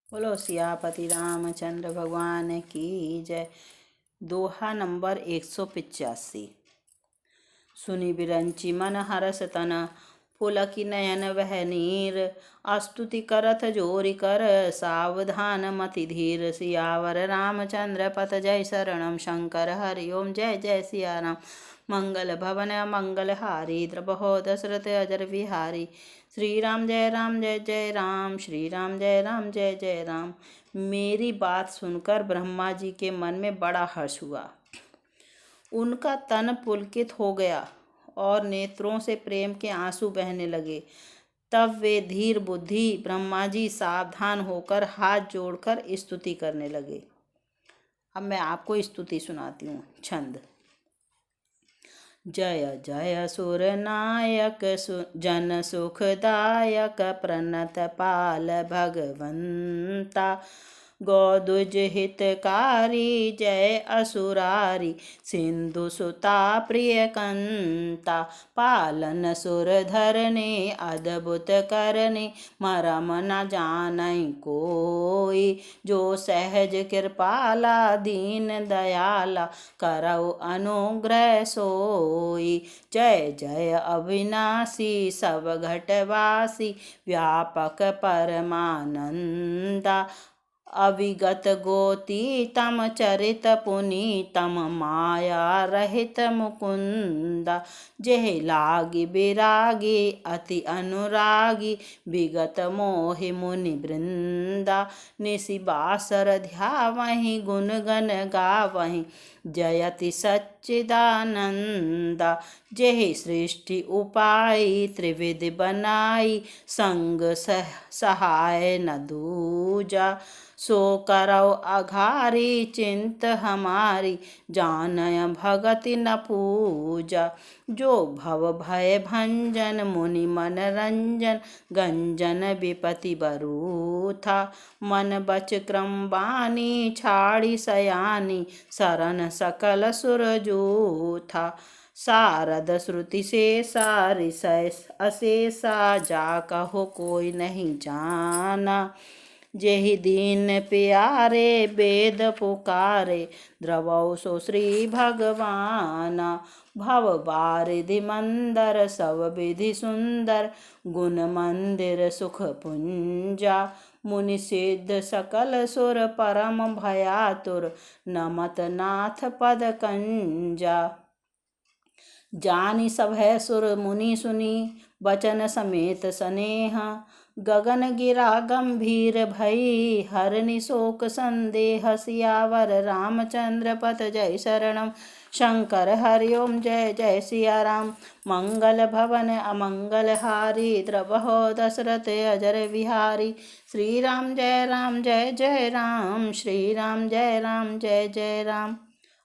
बोलो सियापति रामचंद्र भगवान की जय। दोहा नंबर 185। सुनि बिरंची मन हरस तन, पुलकी नयन वह नीर। स्तुति करत जोरि कर, सावधान मति धीर। सियावर रामचंद्र पत जय शरणम, शंकर हरि ओम जय जय सिया राम। मंगल भवन मंगल हारी, द्रबहो दशरथ अजर विहारी। श्री राम जय जय राम, श्री राम जय जय राम। मेरी बात सुनकर ब्रह्मा जी के मन में बड़ा हर्ष हुआ। उनका तन पुलकित हो गया और नेत्रों से प्रेम के आंसू बहने लगे। तब वे धीर बुद्धि ब्रह्मा जी सावधान होकर हाथ जोड़कर स्तुति करने लगे। अब मैं आपको स्तुति सुनाती हूँ। छंद। जय जय सुर नायक जन सुखदायक, प्रणत पाल भगवंता। गौदुज हितकारी जय असुरारी, सिंधु सुता प्रिय कंता। पालन सुर धरने अद्भुत करने, मरम न जानई कोई। जो सहज कृपाला दीन दयाला, करौ अनुग्रह सोई। जय जय अविनाशी सब घटवासी, व्यापक परमानंदा। अविगत गोतीतम चरित पुनीतम, माया रहित मुकुंदा। जेह लागी विरागी अति अनुरागी, विगत मोहि मुनि वृंदा। निसि बासर ध्यावहि गुण गण गावहि, जयति सच्चिदानंदा। जेह सृष्टि उपाई त्रिविधि बनाई, संग सहाय न दूजा। सो करौ अघारी चिंत हमारी, जानय भगति न पूजा। जो भव भय भंजन मुनि मन रंजन, गंजन विपति बरूथा। मन बच क्रम बानी छाड़ी सयानी, शरण सकल सुर जूथा। सारद श्रुति शेषा ऋषय अशेषा, जा कहो कोई नहीं जाना। जेहि दीन प्यारे वेद पुकारे, द्रवौ सो श्री भगवाना। भव बारिधि मंदर सब विधि सुंदर, गुण मंदिर सुख पुंजा। मुनि सिद्ध सकल सुर परम भयातुर, नमत नाथ पद कंजा। जानि सभय सुर मुनि सुनी, बचन समेत स्नेह। गगन गिरा गंभीर भई, हरनि शोक संदेह। सियावर रामचंद्र पत जय शरणम, शंकर हरि ओम जय जय सिया राम। मंगल भवन अमंगल हारी, द्रबहो दशरथ अजर विहारी। श्री राम जय राम, श्री राम जय जय राम।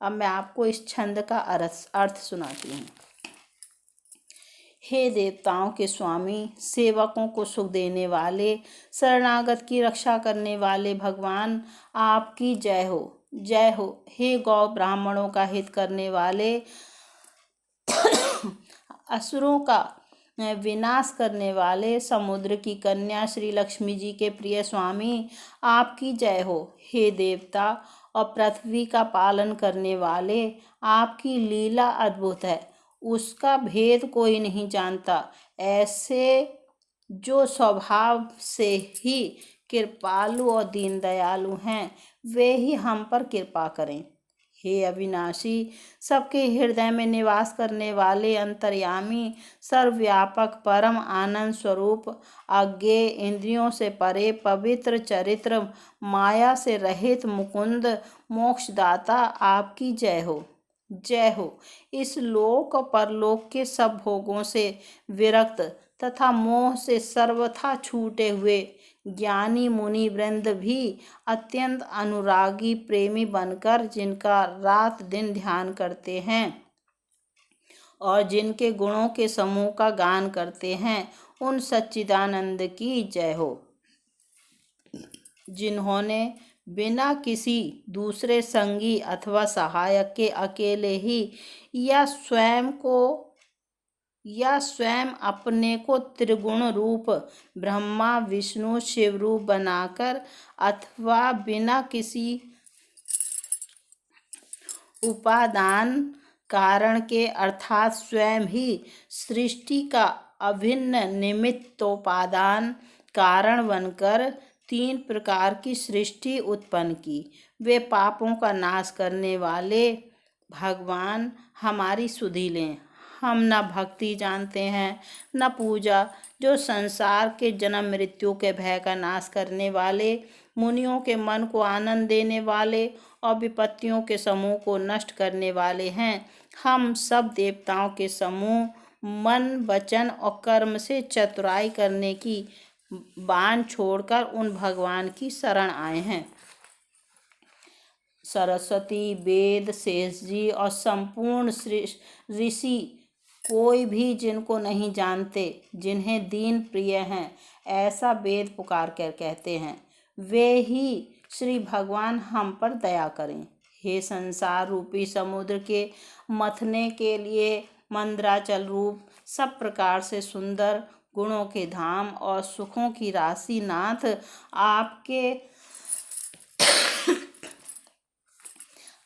अब मैं आपको इस छंद का अर्थ सुनाती हूँ। हे देवताओं के स्वामी, सेवकों को सुख देने वाले, शरणागत की रक्षा करने वाले भगवान, आपकी जय हो जय हो। हे गौ ब्राह्मणों का हित करने वाले, असुरों का विनाश करने वाले, समुद्र की कन्या श्री लक्ष्मी जी के प्रिय स्वामी, आपकी जय हो। हे देवता और पृथ्वी का पालन करने वाले, आपकी लीला अद्भुत है, उसका भेद कोई नहीं जानता। ऐसे जो स्वभाव से ही कृपालु और दीन दयालु हैं, वे ही हम पर कृपा करें। हे अविनाशी, सबके हृदय में निवास करने वाले अंतर्यामी, सर्वव्यापक परम आनंद स्वरूप, अज्ञेय इंद्रियों से परे पवित्र चरित्र, माया से रहित मुकुंद, मोक्षदाता, आपकी जय हो जय हो। इस लोक परलोक के सब भोगों से विरक्त तथा मोह से सर्वथा छूटे हुए ज्ञानी मुनि वृंद भी अत्यंत अनुरागी प्रेमी बनकर, जिनका रात दिन ध्यान करते हैं और जिनके गुणों के समूह का गान करते हैं, उन सच्चिदानंद की जय हो। जिन्होंने बिना किसी दूसरे संगी अथवा सहायक के अकेले ही या स्वयं को या स्वयं अपने को त्रिगुण रूप ब्रह्मा विष्णु शिव रूप बनाकर अथवा बिना किसी उपादान कारण के अर्थात स्वयं ही सृष्टि का अभिन्न निमित्तोपादान कारण बनकर 3 प्रकार की सृष्टि उत्पन्न की। वे पापों का नाश करने वाले भगवान हमारी सुधि लें। हम न भक्ति जानते हैं न पूजा, जो संसार के जन्म मृत्यु के भय का नाश करने वाले, मुनियों के मन को आनंद देने वाले और विपत्तियों के समूह को नष्ट करने वाले हैं। हम सब देवताओं के समूह मन वचन और कर्म से चतुराई करने की बाण छोड़कर उन भगवान की शरण आए हैं। सरस्वती, वेद, शेष जी और संपूर्ण ऋषि कोई भी जिनको नहीं जानते, जिन्हें दीन प्रिय हैं, ऐसा वेद पुकार कर कहते हैं, वे ही श्री भगवान हम पर दया करें। हे संसार रूपी समुद्र के मथने के लिए मंद्राचल रूप सब प्रकार से सुंदर गुणों के धाम और सुखों की राशि नाथ,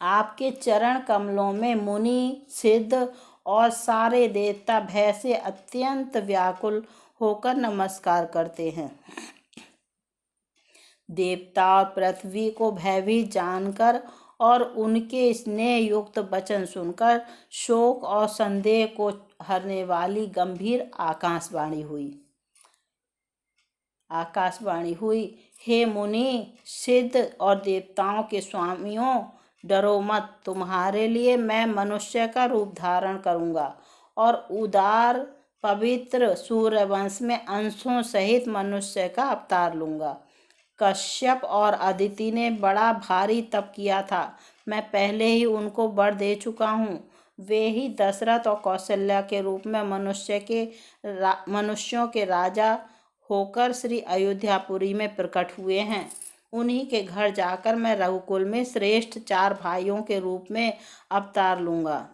आपके चरण कमलों में मुनि सिद्ध और सारे देवता भय से अत्यंत व्याकुल होकर नमस्कार करते हैं। देवता और पृथ्वी को भयभीत जानकर और उनके स्नेह युक्त वचन सुनकर शोक और संदेह को हरने वाली गंभीर आकाशवाणी हुई। हे मुनि सिद्ध और देवताओं के स्वामियों, डरो मत। तुम्हारे लिए मैं मनुष्य का रूप धारण करूंगा और उदार पवित्र सूर्यवंश में अंशों सहित मनुष्य का अवतार लूंगा। कश्यप और अदिति ने बड़ा भारी तप किया था, मैं पहले ही उनको वर दे चुका हूँ। वे ही दशरथ और कौशल्या के रूप में मनुष्यों के राजा होकर श्री अयोध्यापुरी में प्रकट हुए हैं। उन्हीं के घर जाकर मैं रघुकुल में श्रेष्ठ 4 भाइयों के रूप में अवतार लूंगा।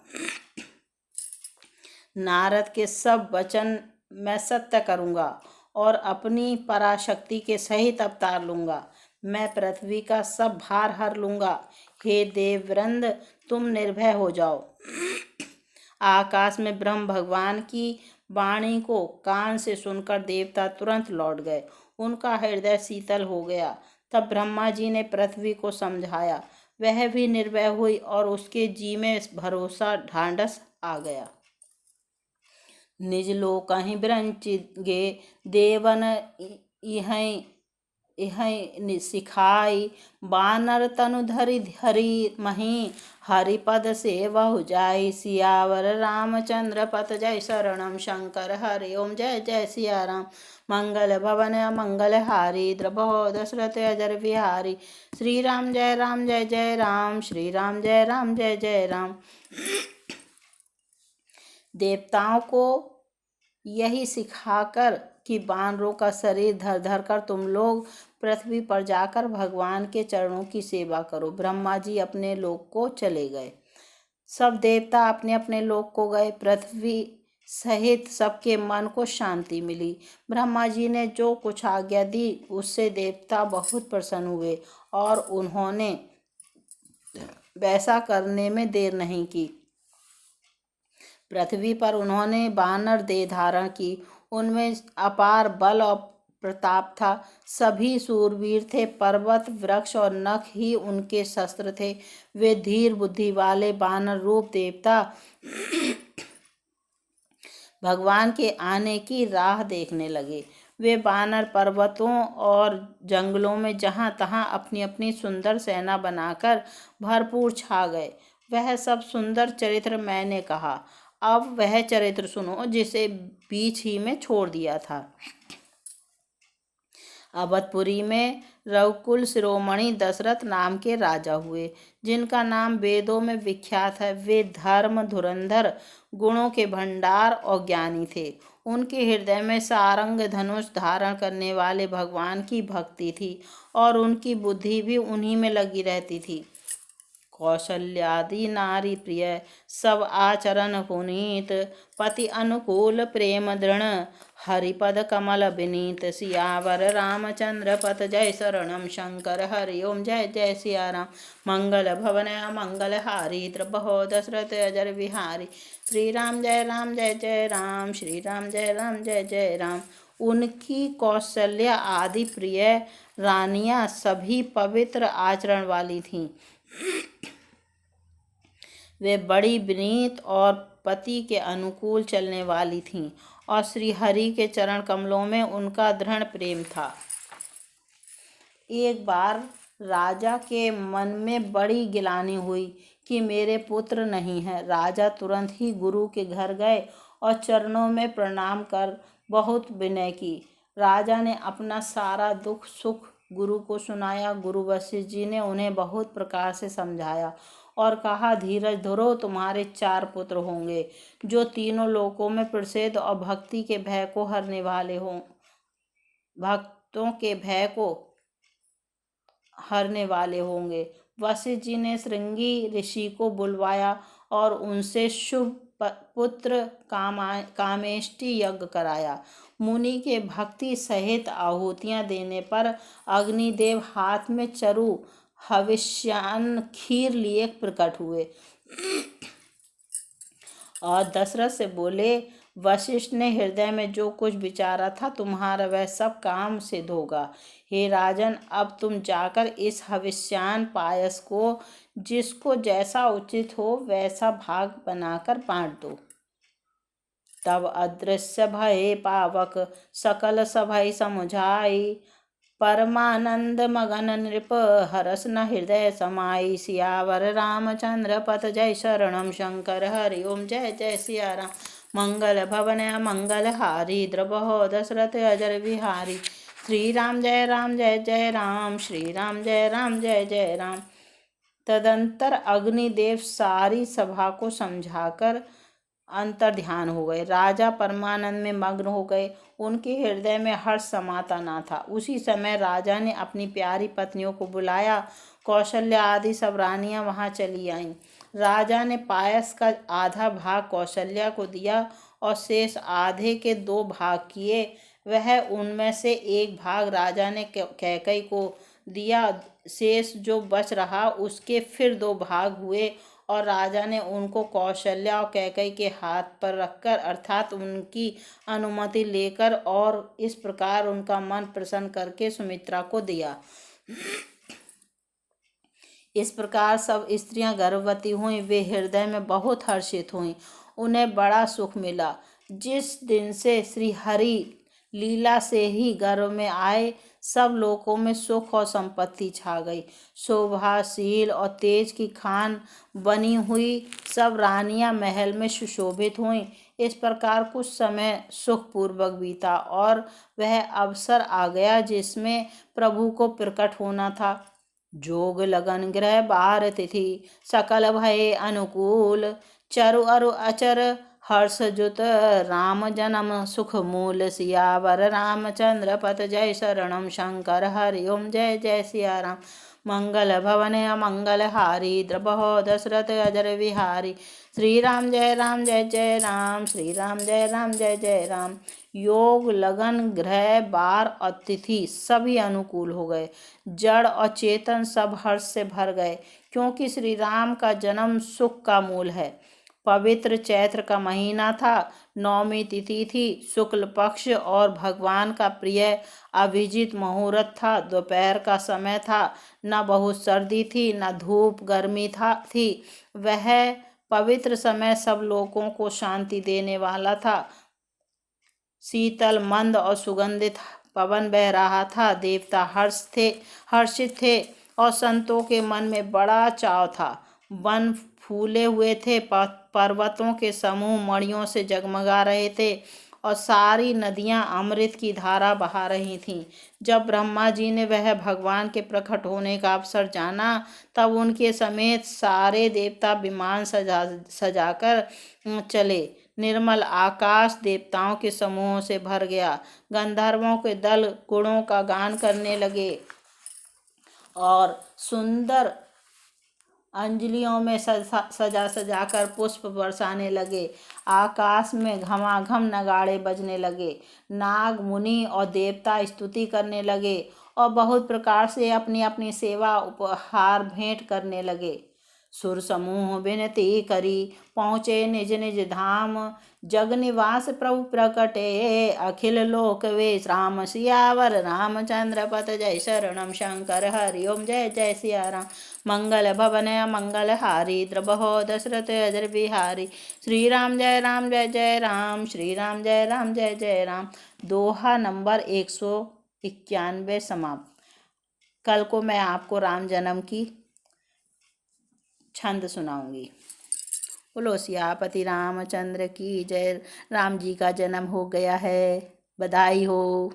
नारद के सब वचन मैं सत्य करूंगा और अपनी पराशक्ति के सहित अवतार लूंगा। मैं पृथ्वी का सब भार हर लूंगा। हे देववृंद, तुम निर्भय हो जाओ। आकाश में ब्रह्म भगवान की वाणी को कान से सुनकर देवता तुरंत लौट गए। उनका हृदय शीतल हो गया। तब ब्रह्मा जी ने पृथ्वी को समझाया, वह भी निर्भय हुई और उसके जी में भरोसा ढांढस आ गया। निज लोकहि विरंचिगे देवन इहै सिखाई, बानर तनु धरि धरि मही, हरिपद सेवहु जाई। सियावर रामचंद्र पत जय शरणम, शंकर हरि ओम जय जय सिया राम। मंगल भवन मंगल हारी, द्रवो दशरथ अजर बिहारी। श्री राम जय जय राम, श्री राम जय जय राम। देवताओं को यही सिखाकर कि बानरों का शरीर धर धर कर तुम लोग पृथ्वी पर जाकर भगवान के चरणों की सेवा करो। ब्रह्मा जी अपने लोक को चले गए। सब देवता अपने अपने लोक को गए। पृथ्वी सहित सबके मन को शांति मिली। ब्रह्मा जी ने जो कुछ आज्ञा दी उससे देवता बहुत प्रसन्न हुए और उन्होंने वैसा करने में देर नहीं की। पृथ्वी पर उन्होंने वानर देह धारण की। उनमें अपार बल और प्रताप था। सभी सूरवीर थे। पर्वत वृक्ष और नख ही उनके शस्त्र थे। वे धीर बुद्धि वाले वानर रूप देवता भगवान के आने की राह देखने लगे। वे वानर पर्वतों और जंगलों में जहाँ तहाँ अपनी अपनी सुंदर सेना बनाकर भरपूर छा गए। वह सब सुंदर चरित्र मैंने कहा। अब वह चरित्र सुनो जिसे बीच ही में छोड़ दिया था। अवधपुरी में रघुकुल शिरोमणि दशरथ नाम के राजा हुए, जिनका नाम वेदों में विख्यात है। वे धर्म धुरंधर, गुणों के भंडार और ज्ञानी थे। उनके हृदय में सारंग धनुष धारण करने वाले भगवान की भक्ति थी और उनकी बुद्धि भी उन्हीं में लगी रहती थी। कौशल्यादि नारी प्रिय सब आचरण पुनीत, पति अनुकूल प्रेम दृढ़, हरिपद कमल विनीत। सियावर रामचंद्र पत जय शरणम शंकर, हरि ओम जय जय सिया राम। मंगल भवन मंगल हारी, द्रबहो दशरथ अजर बिहारी। श्री राम जय जय राम, श्री राम जय जय राम। उनकी कौशल्या आदि प्रिय रानियां सभी पवित्र आचरण वाली थीं। वे बड़ी विनीत और पति के अनुकूल चलने वाली थीं और श्री हरि के चरण कमलों में उनका दृढ़ प्रेम था। एक बार राजा के मन में बड़ी गिलानी हुई कि मेरे पुत्र नहीं है। राजा तुरंत ही गुरु के घर गए और चरणों में प्रणाम कर बहुत विनय की। राजा ने अपना सारा दुख सुख गुरु को सुनाया। गुरु वशिष्ठ जी ने उन्हें बहुत प्रकार से समझाया और कहा, धीरज धरो, तुम्हारे 4 पुत्र होंगे जो तीनों लोकों में प्रसिद्ध और भक्ति के भय को हरने वाले हों, भक्तों के भय को हरने वाले होंगे। वशिष्ठ जी ने श्रृंगी ऋषि को बुलवाया और उनसे शुभ पुत्र कामेष्टि यज्ञ कराया। मुनि के भक्ति सहित आहुतियां देने पर अग्निदेव हाथ में चरु हविष्यान्न खीर लिए प्रकट हुए और दशरथ से बोले, वशिष्ठ ने हृदय में जो कुछ विचारा था तुम्हारा वह सब काम सिद्ध होगा। हे राजन, अब तुम जाकर इस हविष्यान्न पायस को जिसको जैसा उचित हो वैसा भाग बनाकर बांट दो। तब अदृश्य भये पावक सकल सभय समुझाई, परमानंद मगन नृप हरस न हृदय समाई। सियावर रामचंद्र पत जय शरणम शंकर, हरि ओम जय जय सिया राम। मंगल भवन मंगल हारी, द्रबहो दशरथ अजर बिहारी। श्री राम जय जय राम, श्री राम जय जय राम। तदंतर अग्निदेव सारी सभा को समझाकर अंतर ध्यान हो गए। राजा परमानंद में मग्न हो गए। उनके हृदय में हर्ष समाता ना था। उसी समय राजा ने अपनी प्यारी पत्नियों को बुलाया। कौशल्या आदि सब रानियां वहां चली आईं। राजा ने पायस का आधा भाग कौशल्या को दिया और शेष आधे के 2 भाग किए। वह उनमें से एक भाग राजा ने कैकई को दिया। शेष जो बच रहा उसके फिर 2 भाग हुए और राजा ने उनको कौशल्या और कैकई के हाथ पर रखकर अर्थात उनकी अनुमति लेकर और इस प्रकार उनका मन प्रसन्न करके सुमित्रा को दिया। इस प्रकार सब स्त्रियां गर्भवती हुईं। वे हृदय में बहुत हर्षित हुईं। उन्हें बड़ा सुख मिला। जिस दिन से श्री हरि लीला से ही गर्भ में आए, सब लोकों में सुख और संपत्ति छा गई। शोभाशील और तेज की खान बनी हुई सब रानियां महल में सुशोभित हुईं। इस प्रकार कुछ समय सुखपूर्वक बीता और वह अवसर आ गया जिसमें प्रभु को प्रकट होना था। जोग लगन ग्रह बार तिथि, सकल भय अनुकूल, चरु अरु अचर हर्ष जुत, राम जन्म सुख मूल। सियावर रामचंद्र पत जय शरणम शंकर, हरि ओम जय जय सिया राम। मंगल भवन मंगल हारी, द्रबहो दशरथ अजर बिहारी। श्री राम जय जय राम, श्री राम जय जय राम। योग लगन ग्रह बार और तिथि सभी अनुकूल हो गए। जड़ और चेतन सब हर्ष से भर गए, क्योंकि श्री राम का जन्म सुख का मूल है। पवित्र चैत्र का महीना था। 9वीं तिथि थी। शुक्ल पक्ष और भगवान का प्रिय अभिजीत मुहूर्त था। दोपहर का समय था। न बहुत सर्दी थी न धूप गर्मी थी। वह पवित्र समय सब लोगों को शांति देने वाला था। शीतल मंद और सुगंधित पवन बह रहा था। देवता हर्षित थे और संतों के मन में बड़ा चाव था। वन फूले हुए थे। पर्वतों के समूह मणियों से जगमगा रहे थे और सारी नदियां अमृत की धारा बहा रही थीं। जब ब्रह्मा जी ने वह भगवान के प्रकट होने का अवसर जाना, तब उनके समेत सारे देवता विमान सजाकर चले। निर्मल आकाश देवताओं के समूहों से भर गया। गंधर्वों के दल गुणों का गान करने लगे और सुंदर अंजलियों में सजा सजा कर पुष्प बरसाने लगे। आकाश में घमाघम नगाड़े बजने लगे। नाग मुनि और देवता स्तुति करने लगे और बहुत प्रकार से अपनी अपनी सेवा उपहार भेंट करने लगे। सुर समूह विनती करी पहुँचे निज निज धाम। जग निवास प्रभु प्रकटे अखिल लोक विश्राम। सियावर रामचंद्र पत जय शरणम शंकर हरि ओम जय जय सिया राम। मंगल भवन मंगल हारी द्रबहो दशरथ अजर बिहारी। श्री राम जय जय राम। श्री राम जय जय राम। दोहा नंबर 191 समाप्त। कल को मैं आपको राम जन्म की छंद सुनाऊंगी। बोलो सियापति रामचंद्र की जय। राम जी का जन्म हो गया है, बधाई हो।